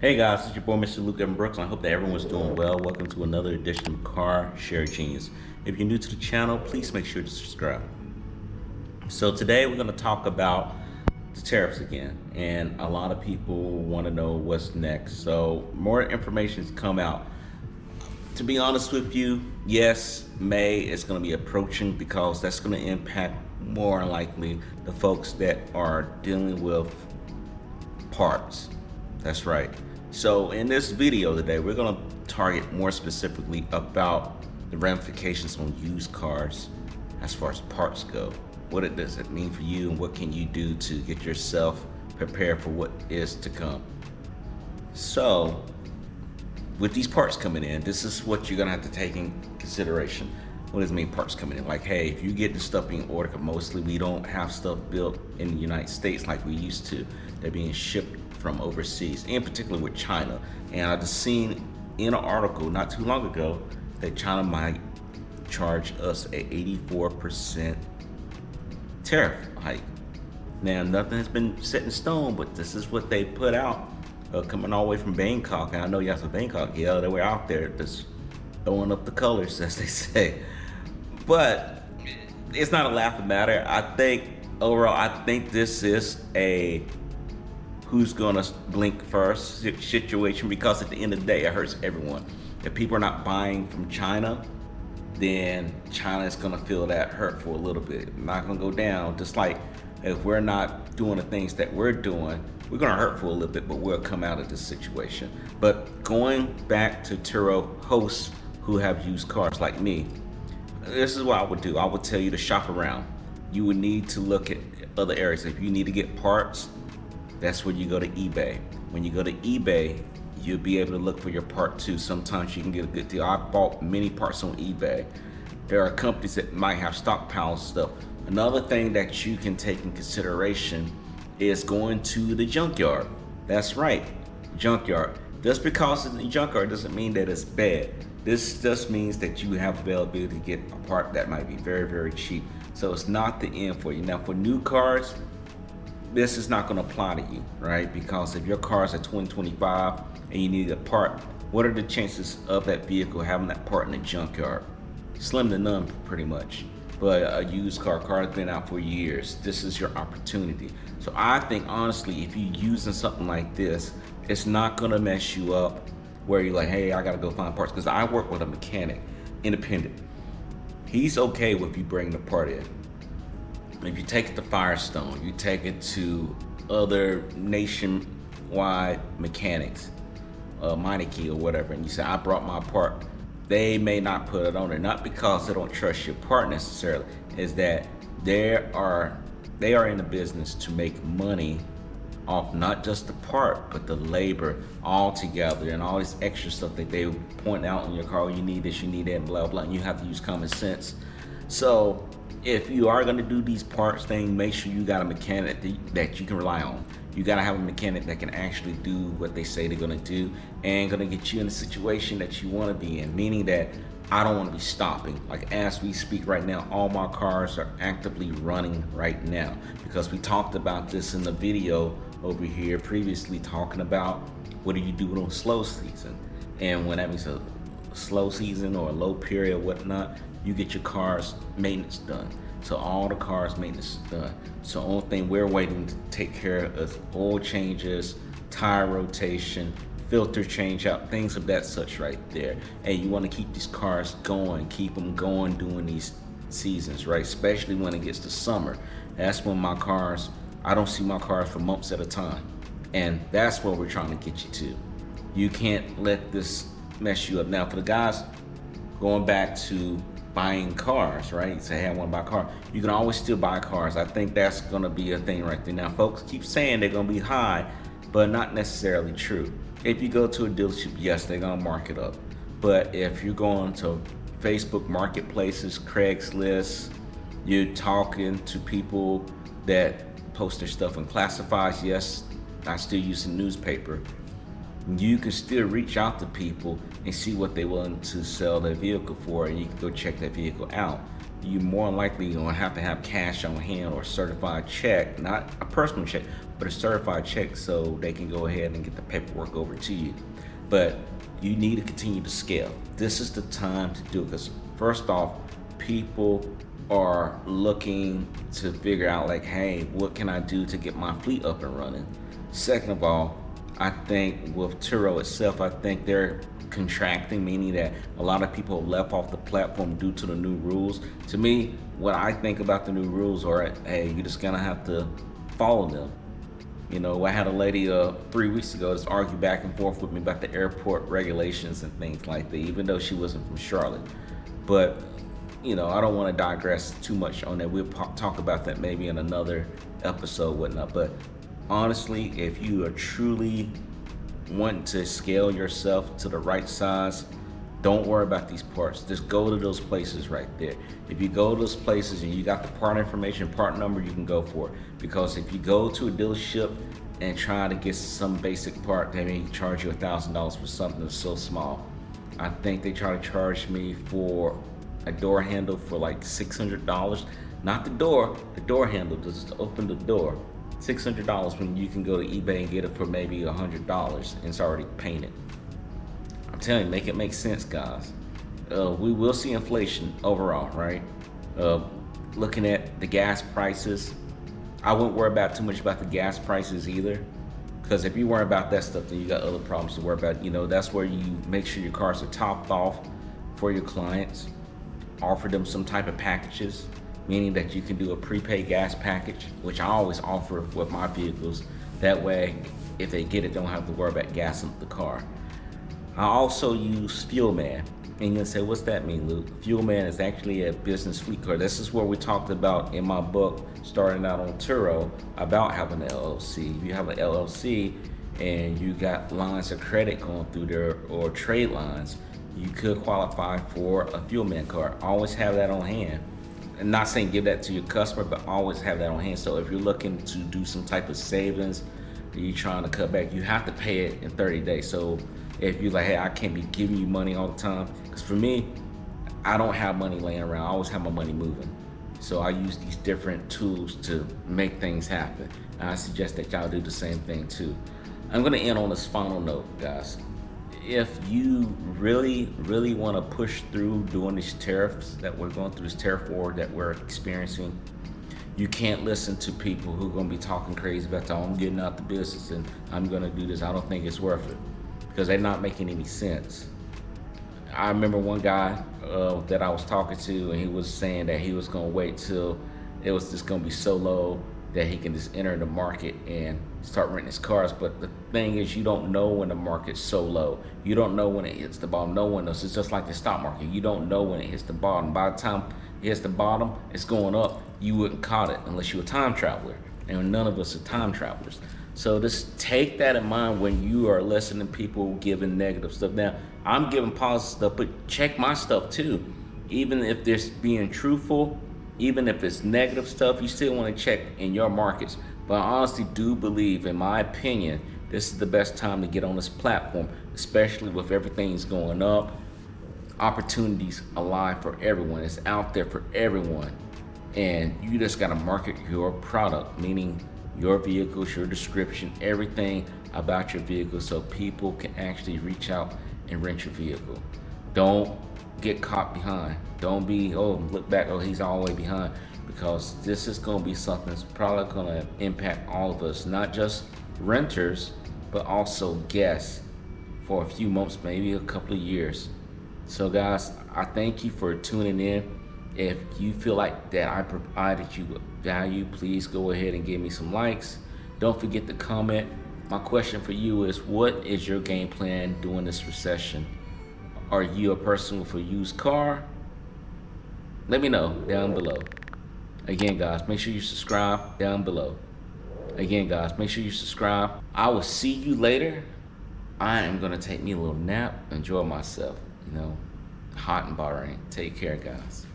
Hey guys, it's your boy Mr. Luke Evan Brooks. I hope that everyone's doing well. Welcome to another edition of Car Share Genius. If you're new to the channel, please make sure to subscribe. So today we're going to talk about the tariffs again, and a lot of people want to know what's next. So more information has come out. To be honest with you, yes, May is going to be approaching because that's going to impact more likely the folks that are dealing with parts. That's right. So in this video today, we're going to target more specifically about the ramifications on used cars as far as parts go. What does it mean for you, and what can you do to get yourself prepared for what is to come? So with these parts coming in, this is what you're going to have to take in consideration. What does it mean, parts coming in? Like, hey, if you get the stuff being ordered, mostly we don't have stuff built in the United States like we used to. They're being shipped from overseas, in particular with China. And I just seen in an article not too long ago that China might charge us a 84% tariff hike. Now, nothing has been set in stone, but this is what they put out, coming all the way from Bangkok. And I know you guys from Bangkok, yeah, they were out there just throwing up the colors, as they say. But it's not a laughing matter. I think overall, I think this is a who's gonna blink first situation, because at the end of the day, it hurts everyone. If people are not buying from China, then China is gonna feel that hurt for a little bit. Not gonna go down. Just like if we're not doing the things that we're doing, we're gonna hurt for a little bit, but we'll come out of this situation. But going back to Turo hosts who have used cars like me, this is what I would do. I would tell you to shop around. You would need to look at other areas. If you need to get parts, that's where you go to eBay. When you go to eBay, you'll be able to look for your part too. Sometimes you can get a good deal. I bought many parts on eBay. There are companies that might have stockpiles stuff. Another thing that you can take in consideration is going to the junkyard. That's right, junkyard. Just because it's a junkyard doesn't mean that it's bad. This just means that you have availability to get a part that might be very, very cheap. So it's not the end for you. Now for new cars, this is not going to apply to you, right? Because if your car is a 2025 and you need a part, what are the chances of that vehicle having that part in the junkyard? Slim to none, pretty much. But a used car has been out for years. This is your opportunity. So I think, honestly, if you're using something like this, it's not going to mess you up where you're like, hey, I got to go find parts. Because I work with a mechanic, independent. He's okay with you bringing the part in. If you take it to Firestone, you take it to other nationwide mechanics, Meineke or whatever, and you say, I brought my part, they may not put it on there, not because they don't trust your part necessarily, is that they are in the business to make money off not just the part, but the labor all together and all this extra stuff that they point out in your car. You need this, you need that, blah, blah, and you have to use common sense. So if you are going to do these parts thing, make sure you got a mechanic that you can rely on. You got to have a mechanic that can actually do what they say they're going to do and going to get you in a situation that you want to be in, meaning that I don't want to be stopping. Like as we speak right now, all my cars are actively running right now, because we talked about this in the video over here previously, talking about what do you do on slow season. And when that means a slow season or a low period or whatnot, you get your car's maintenance done. So all the car's maintenance is done. So the only thing we're waiting to take care of is oil changes, tire rotation, filter change out, things of that such right there. And you want to keep these cars going, keep them going during these seasons, right? Especially when it gets to summer. That's when my cars, I don't see my cars for months at a time. And that's where we're trying to get you to. You can't let this mess you up. Now for the guys going back to buying cars, right? Say, hey, I want to buy a car. You can always still buy cars. I think that's going to be a thing right there. Now, folks keep saying they're going to be high, but not necessarily true. If you go to a dealership, yes, they're going to mark it up. But if you're going to Facebook marketplaces, Craigslist, you're talking to people that post their stuff in classifieds, yes, I still use the newspaper. You can still reach out to people and see what they're willing to sell their vehicle for, and you can go check that vehicle out. You more likely gonna have to have cash on hand or a certified check, not a personal check, but a certified check so they can go ahead and get the paperwork over to you. But you need to continue to scale. This is the time to do it, because first off, people are looking to figure out like, hey, what can I do to get my fleet up and running? Second of all, I think with Turo itself, I think they're contracting, meaning that a lot of people left off the platform due to the new rules. To me, what I think about the new rules are, hey, you're just gonna have to follow them. You know, I had a lady 3 weeks ago just argue back and forth with me about the airport regulations and things like that, even though she wasn't from Charlotte. But, you know, I don't want to digress too much on that. We'll talk about that maybe in another episode, whatnot. But honestly, if you are truly wanting to scale yourself to the right size, don't worry about these parts. Just go to those places right there. If you go to those places and you got the part information, part number, you can go for it. Because if you go to a dealership and try to get some basic part, they may charge you $1,000 for something that's so small. I think they try to charge me for a door handle for like $600. Not the door handle, just to open the door. $600 when you can go to eBay and get it for maybe $100 and it's already painted. I'm telling you, make it make sense, guys. We will see inflation overall, right? Looking at the gas prices, I wouldn't worry about too much about the gas prices either, because if you worry about that stuff, then you got other problems to worry about. You know, that's where you make sure your cars are topped off for your clients. Offer them some type of packages, meaning that you can do a prepaid gas package, which I always offer with my vehicles. That way, if they get it, they don't have to worry about gassing the car. I also use Fuel Man. And you'll say, what's that mean, Luke? Fuel Man is actually a business fleet card. This is what we talked about in my book, starting out on Turo, about having an LLC. If you have an LLC and you got lines of credit going through there or trade lines, you could qualify for a Fuel Man card. Always have that on hand. I'm not saying give that to your customer, but always have that on hand. So if you're looking to do some type of savings, or you're trying to cut back, you have to pay it in 30 days. So if you're like, hey, I can't be giving you money all the time, because for me, I don't have money laying around. I always have my money moving. So I use these different tools to make things happen. And I suggest that y'all do the same thing too. I'm gonna end on this final note, guys. If you really, really want to push through doing these tariffs that we're going through, this tariff war that we're experiencing, you can't listen to people who are going to be talking crazy about, oh, I'm getting out the business and I'm going to do this. I don't think it's worth it, because they're not making any sense. I remember one guy that I was talking to, and he was saying that he was going to wait till it was just going to be so low that he can just enter the market and start renting his cars. But the thing is, you don't know when the market's so low. You don't know when it hits the bottom. No one knows. It's just like the stock market. You don't know when it hits the bottom. By the time it hits the bottom, it's going up. You wouldn't caught it unless you're a time traveler. And none of us are time travelers. So just take that in mind when you are listening to people giving negative stuff. Now, I'm giving positive stuff, but check my stuff too. Even if they're being truthful, even if it's negative stuff, you still want to check in your markets. But I honestly do believe, in my opinion, this is the best time to get on this platform, especially with everything's going up. Opportunities alive for everyone. It's out there for everyone. And you just got to market your product, meaning your vehicles, your description, everything about your vehicle, so people can actually reach out and rent your vehicle. Don't get caught behind. Don't be, oh, look back, oh, he's all the way behind, because this is going to be something that's probably going to impact all of us, not just renters, but also guests for a few months, maybe a couple of years. So guys, I thank you for tuning in. If you feel like that I provided you with value, please go ahead and give me some likes. Don't forget to comment. My question for you is, what is your game plan during this recession? Are you a person with a used car? Let me know down below. Again, guys, make sure you subscribe down below. Again, guys, make sure you subscribe. I will see you later. I am gonna take me a little nap, enjoy myself, hot and bothering. Take care, guys.